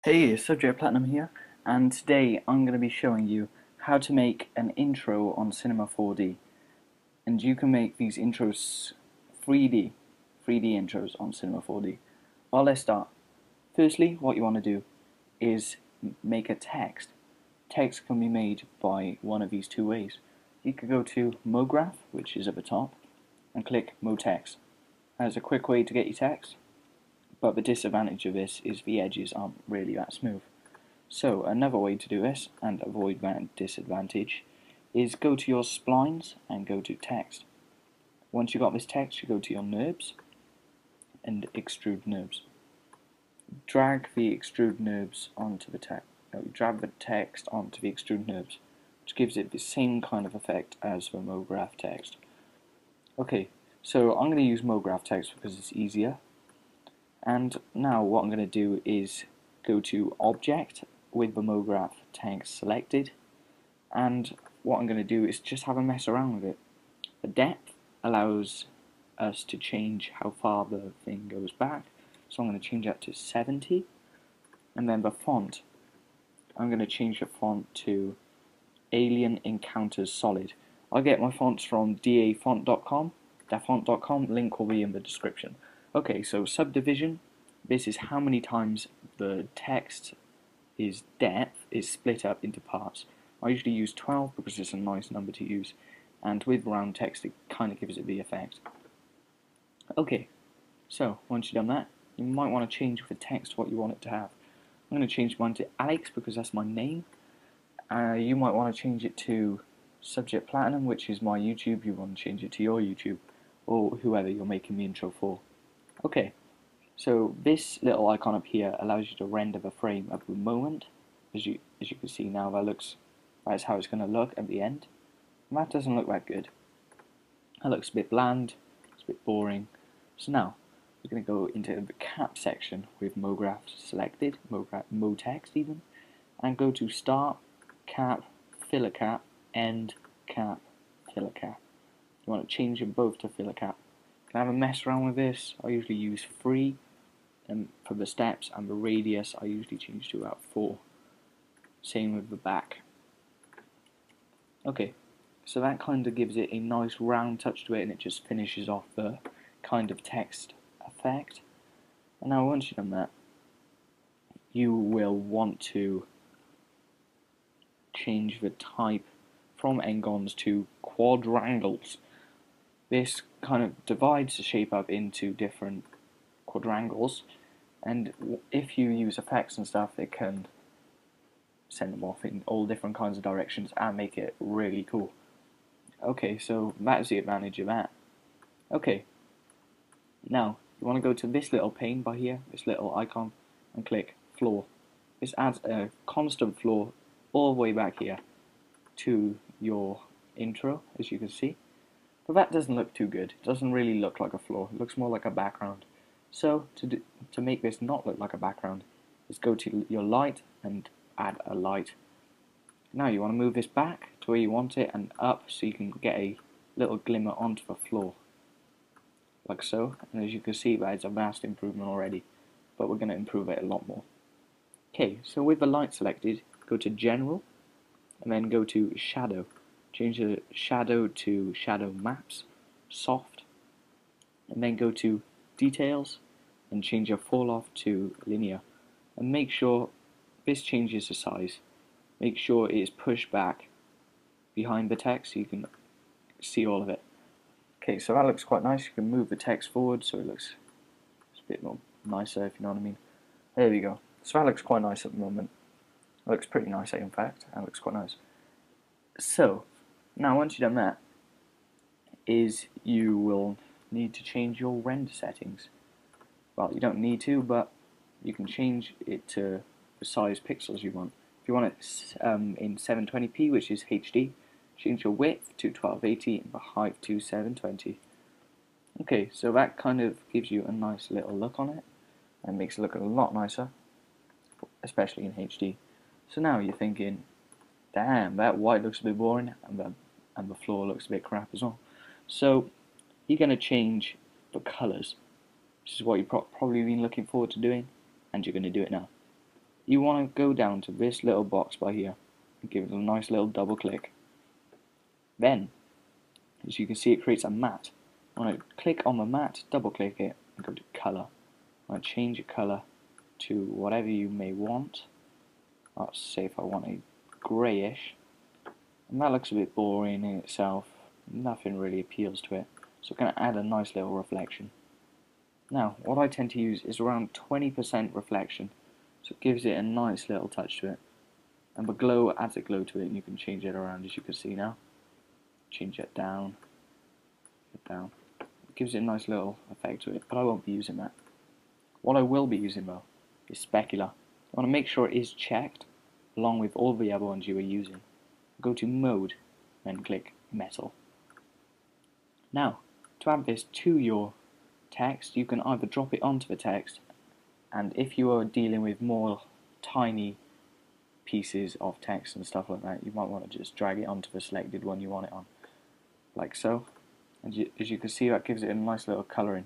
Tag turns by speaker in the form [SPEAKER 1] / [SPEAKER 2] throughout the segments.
[SPEAKER 1] Hey, SubjectPlatinum here, and today I'm going to be showing you how to make an intro on Cinema 4D. And you can make these intros 3D, 3D intros on Cinema 4D. Well, let's start. Firstly, what you want to do is make a text. Text can be made by one of these two ways. You could go to MoGraph, which is at the top, and click MoText. That's a quick way to get your text. But the disadvantage of this is the edges aren't really that smooth. So another way to do this and avoid that disadvantage is go to your splines and go to text. Once you got this text, you go to your NURBS and extrude NURBS. Drag the extrude NURBS onto the text. Drag the text onto the extrude NURBS, which gives it the same kind of effect as the MoGraph text. Okay, so I'm going to use MoGraph text because it's easier. And now what I'm going to do is go to Object with the MoGraph text selected, and what I'm going to do is just have a mess around with it. The depth allows us to change how far the thing goes back, so I'm going to change that to 70, and then the font, I'm going to change the font to Alien Encounters Solid. I get my fonts from dafont.com, dafont.com, link will be in the description. Okay, so subdivision, this is how many times the text is depth is split up into parts. I usually use 12 because it's a nice number to use, and with round text it kind of gives it the effect. Okay, so once you've done that, you might want to change the text what you want it to have. I'm going to change mine to Alex because that's my name. You might want to change it to SubjectPlatinum, which is my YouTube. You want to change it to your YouTube, or whoever you're making the intro for. Okay, so this little icon up here allows you to render the frame at the moment. As you can see now, that's how it's going to look at the end. And that doesn't look that good. That looks a bit bland, it's a bit boring. So now we're going to go into the cap section with MoGraph selected, MoText even, and go to Start, Cap, Filler Cap, End, Cap, Filler Cap. You want to change them both to Filler Cap. Can have a mess around with this. I usually use 3 for the steps, and the radius I usually change to about 4. Same with the back. Okay, so that kind of gives it a nice round touch to it, and it just finishes off the kind of text effect. And now once you've done that, you will want to change the type from n-gons to quadrangles. This kind of divides the shape up into different quadrangles, and if you use effects and stuff, it can send them off in all different kinds of directions and make it really cool. Okay, so that's the advantage of that. Okay, now you want to go to this little pane by here, this little icon, and click floor. This adds a constant floor all the way back here to your intro, as you can see. But that doesn't look too good. It doesn't really look like a floor. It looks more like a background. So to make this not look like a background, is go to your light and add a light. Now you want to move this back to where you want it and up so you can get a little glimmer onto the floor. Like so. And as you can see, that is a vast improvement already. But we're going to improve it a lot more. Okay, so with the light selected, go to General and then go to Shadow. Change the shadow to shadow maps, soft, and then go to details and change your fall off to linear. And make sure this changes the size. Make sure it is pushed back behind the text so you can see all of it. Okay, so that looks quite nice. You can move the text forward so it looks a bit more nicer, if you know what I mean. There we go. So that looks quite nice at the moment. It looks pretty nice, in fact. That looks quite nice. So now once you've done that, is you will need to change your render settings. Well, you don't need to, but you can change it to the size pixels you want. If you want it in 720p, which is HD, change your width to 1280 and the height to 720. Okay, so that kind of gives you a nice little look on it and makes it look a lot nicer, especially in HD. So now you're thinking, damn, that white looks a bit boring and the floor looks a bit crap as well. So you're going to change the colours. This is what you've probably been looking forward to doing, and you're going to do it now. you want to go down to this little box by here and give it a nice little double click. Then, as you can see, it creates a matte. I want to click on the matte, double click it, and go to color. I want to change the color to whatever you may want. Let's say if I want a greyish, and that looks a bit boring in itself, nothing really appeals to it, so I'm going to add a nice little reflection. Now, what I tend to use is around 20% reflection, so it gives it a nice little touch to it, and the glow adds a glow to it, and you can change it around as you can see now. Change it down, it gives it a nice little effect to it, but I won't be using that. What I will be using though is specular. I want to make sure it is checked along with all the other ones you are using. Go to mode and click metal. Now, to add this to your text, you can either drop it onto the text, and if you are dealing with more tiny pieces of text and stuff like that, you might want to just drag it onto the selected one you want it on, like so. And as you can see, that gives it a nice little colouring,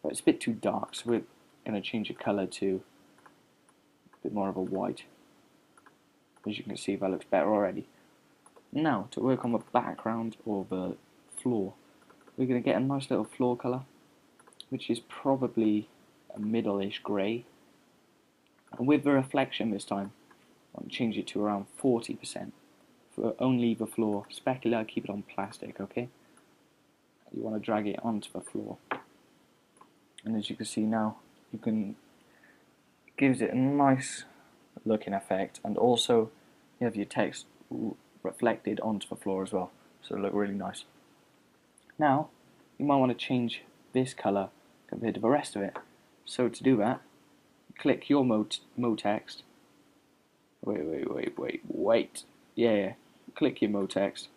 [SPEAKER 1] but it's a bit too dark, so we're going to change the colour to a bit more of a white. As you can see, that looks better already. Now, to work on the background or the floor, we're going to get a nice little floor colour, which is probably a middle-ish grey. And with the reflection this time, I want to change it to around 40% for only the floor. Specular, keep it on plastic, okay? You want to drag it onto the floor. And as you can see now, it gives it a nice looking effect, and also you have your text reflected onto the floor as well, so it'll look really nice. Now, you might want to change this colour compared to the rest of it. So to do that, click your mode text. Wait. Yeah. Click your mode text.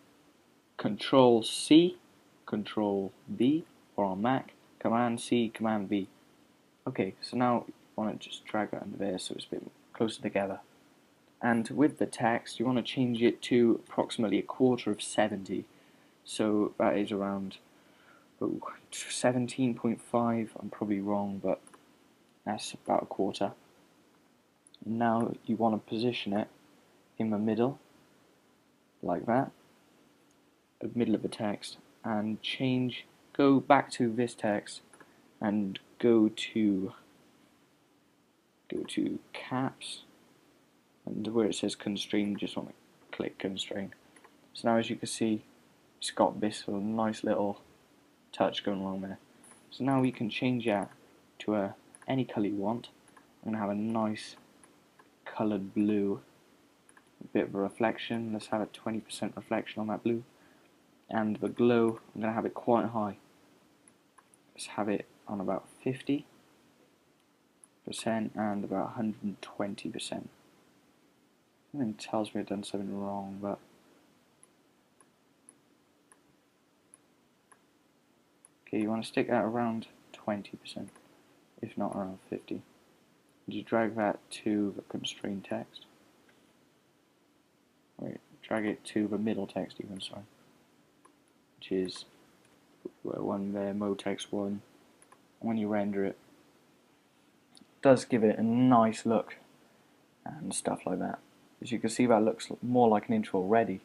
[SPEAKER 1] Control C, Control V, or on Mac, Command C, Command V. Okay, so now you want to just drag that under there so it's a bit closer together. And with the text, you want to change it to approximately a quarter of 70. So that is around 17.5. I'm probably wrong, but that's about a quarter. Now you want to position it in the middle, like that, the middle of the text, and go back to this text and go to caps, and where it says constrain, you just want to click constrain. So now as you can see, it's got this sort of nice little touch going along there. So now we can change that to any colour you want. I'm going to have a nice coloured blue, a bit of a reflection. Let's have a 20% reflection on that blue. And the glow, I'm going to have it quite high. Let's have it on about 50% and about 120%. It tells me I've done something wrong, but okay, you want to stick that around 20%, if not around 50%. You drag that to the constrained text. Wait, drag it to the middle text even, sorry. Which is one there, mode text 1. When you render it, it does give it a nice look and stuff like that. As you can see, that looks more like an intro already.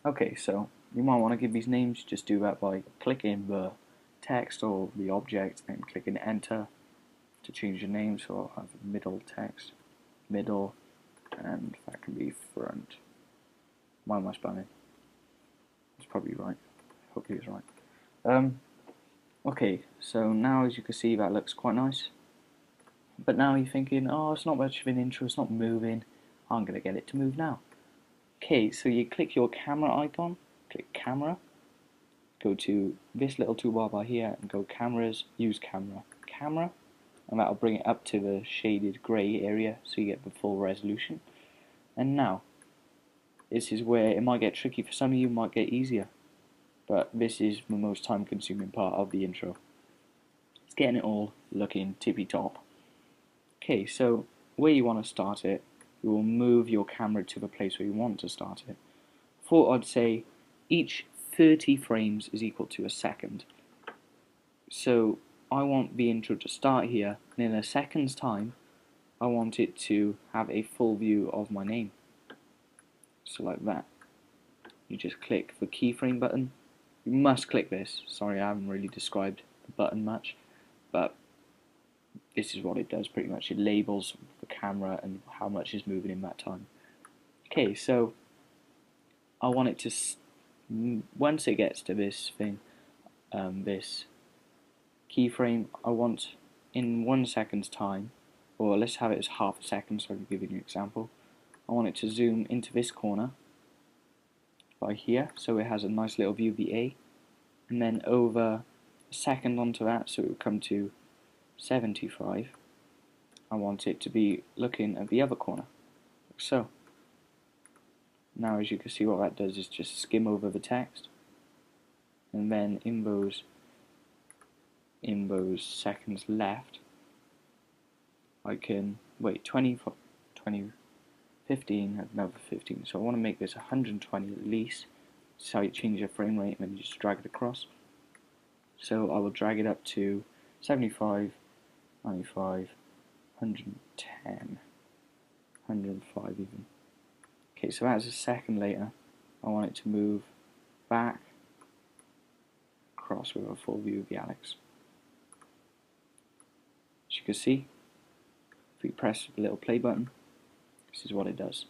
[SPEAKER 1] Okay, so you might want to give these names. Just do that by clicking the text or the object and clicking enter to change the name. So I'll have middle text, middle, and that can be front. Why am I spamming? It's probably right. Hopefully it's right. Okay, so now as you can see, that looks quite nice. But now you're thinking, oh, it's not much of an intro, it's not moving. I'm going to get it to move now. Okay, so you click your camera icon, click camera, go to this little toolbar by here and go cameras, use camera, and that'll bring it up to the shaded grey area so you get the full resolution. And now, this is where it might get tricky for some of you, might get easier, but this is the most time consuming part of the intro. It's getting it all looking tippy top. Okay, so where you want to start it, you will move your camera to the place where you want to start it. Thought I'd say each 30 frames is equal to a second. So I want the intro to start here, and in a second's time I want it to have a full view of my name. So like that. You just click the keyframe button. You must click this. Sorry, I haven't really described the button much, but this is what it does pretty much. It labels the camera and how much is moving in that time. Okay, so I want it to, once it gets to this thing, this keyframe, I want in 1 second's time, or let's have it as half a second so I can give you an example. I want it to zoom into this corner by here, so it has a nice little view of the A, and then over a second onto that, so it will come to 75. I want it to be looking at the other corner, like so. Now as you can see, what that does is just skim over the text, and then in those seconds left, I can wait 20, 15, another 15. So I want to make this 120 at least. So you change your frame rate and then you just drag it across. So I will drag it up to 75, 95, 110, 105 even. Okay, so that's a second later. I want it to move back across with a full view of the Alex. As you can see, if we press the little play button, this is what it does.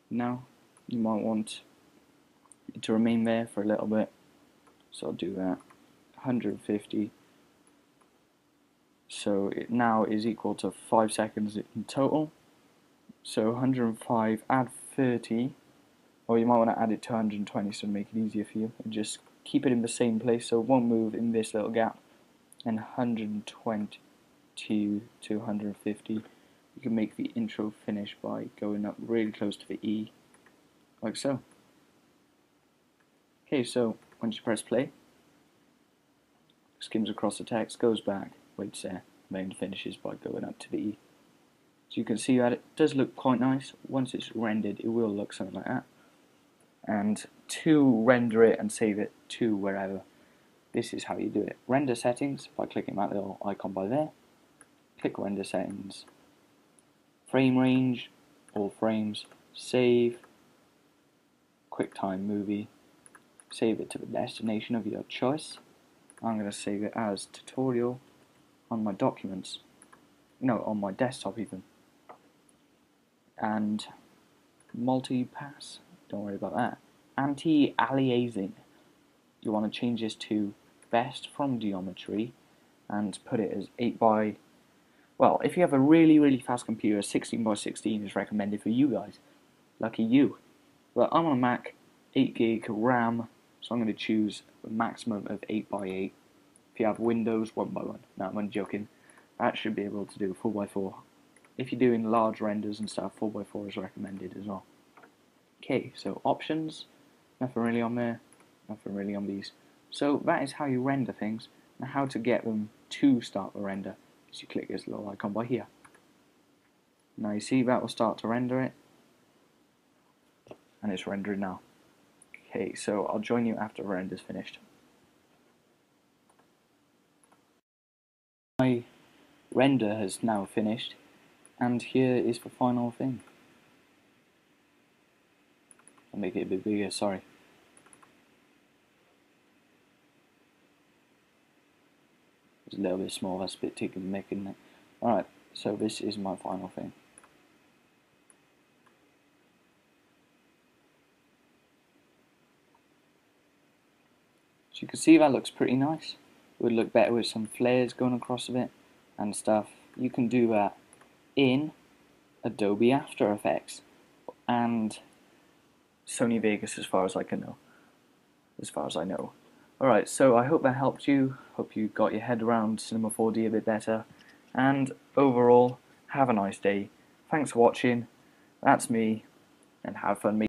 [SPEAKER 1] Now, you might want it to remain there for a little bit, so I'll do that. 150. So it now is equal to 5 seconds in total. So 105, add 30, or you might want to add it to 120 so to make it easier for you, and just keep it in the same place so it won't move in this little gap. And 120 to 150. You can make the intro finish by going up really close to the E, like so. Okay, so once you press play, skims across the text, goes back, waits there, then finishes by going up to the E. So you can see that it does look quite nice. Once it's rendered, it will look something like that. And to render it and save it to wherever, this is how you do it. Render settings by clicking that little icon by there. Click render settings. Frame range, all frames, save, QuickTime movie, save it to the destination of your choice. I'm going to save it as tutorial on my documents, no, on my desktop even. And multi-pass, don't worry about that. Anti-aliasing, you want to change this to best from geometry and put it as 8 by, well, if you have a really fast computer, 16 by 16 is recommended for you guys. Lucky you. But I'm on a Mac, 8 gig RAM, so I'm going to choose a maximum of 8 by 8. If you have Windows, 1 by 1. No, I'm joking. That should be able to do 4 by 4. If you're doing large renders and stuff, 4 by 4 is recommended as well. Okay, so options, nothing really on there, nothing really on these. So that is how you render things, and how to get them to start the render. So you click this little icon by here. Now you see that will start to render it, and it's rendering now. Okay, so I'll join you after the render's finished. My render has now finished, and here is the final thing. I'll make it a bit bigger, sorry. It's a little bit small, that's a bit tick and neck, isn't it? Alright, so this is my final thing. So you can see that looks pretty nice. It would look better with some flares going across of it and stuff. You can do that in Adobe After Effects and Sony Vegas as far as I can know. As far as I know. Alright, so I hope that helped you. Hope you got your head around Cinema 4D a bit better. And overall, have a nice day. Thanks for watching. That's me, and have fun making